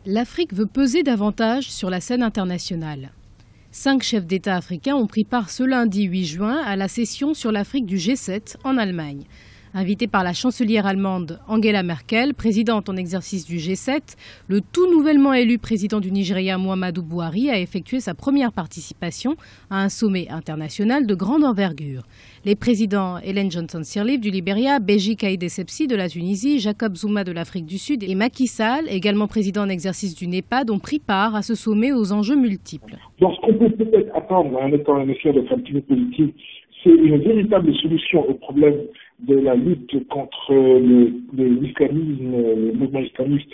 L'Afrique veut peser davantage sur la scène internationale. 5 chefs d'État africains ont pris part ce lundi 8 juin à la session sur l'Afrique du G7 en Allemagne. Invitée par la chancelière allemande Angela Merkel, présidente en exercice du G7, le tout nouvellement élu président du Nigeria Muhammadu Buhari a effectué sa première participation à un sommet international de grande envergure. Les présidents Ellen Johnson Sirleaf du Libéria, Béji Caïd Essebsi de la Tunisie, Jacob Zuma de l'Afrique du Sud et Macky Sall, également président en exercice du NEPAD, ont pris part à ce sommet aux enjeux multiples. Donc ce qu'on peut peut-être attendre en étant un essai d'être un petit peu politique, c'est une véritable solution au problème de la lutte contre l'islamisme, le mouvement islamiste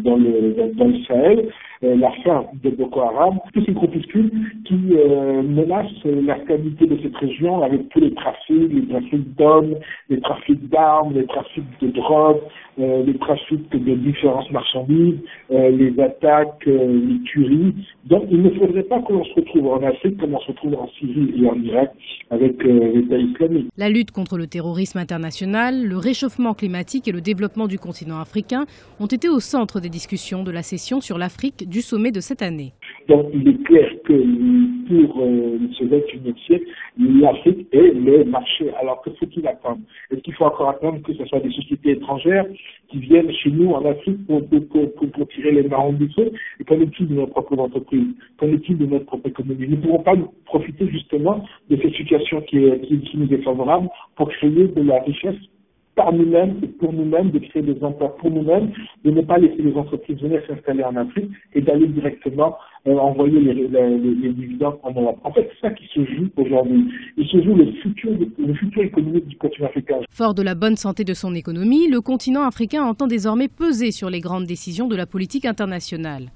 dans le Sahel, la fin de Boko Haram, tous ces groupuscules qui menacent la stabilité de cette région avec tous les trafics d'hommes, les trafics d'armes, les trafics de drogue, les trafics de différentes marchandises, les attaques, les tueries. Donc il ne faudrait pas que l'on se retrouve en Afrique comme on se retrouve en Syrie et en Irak avec l'État islamique. La lutte contre le terrorisme international, le réchauffement climatique et le développement du continent africain ont été au centre des discussions de la session sur l'Afrique du sommet de cette année. Donc il est clair que pour ce 21e siècle, l'Afrique est le marché. Alors que faut-il attendre? Est-ce qu'il faut encore attendre que ce soit des sociétés étrangères qui viennent chez nous en Afrique pour tirer les marrons du feu? Et qu'en est-il de nos propres entreprises? Qu'en est-il de notre propre économie? Nous ne pourrons pas profiter justement de cette situation qui nous est favorable pour créer de la richesse par nous-mêmes et pour nous-mêmes, de créer des emplois pour nous-mêmes, de ne pas laisser les entreprises venir s'installer en Afrique et d'aller directement envoyer les dividendes en Europe. En fait, c'est ça qui se joue aujourd'hui. Il se joue le futur économique du continent africain. Fort de la bonne santé de son économie, le continent africain entend désormais peser sur les grandes décisions de la politique internationale.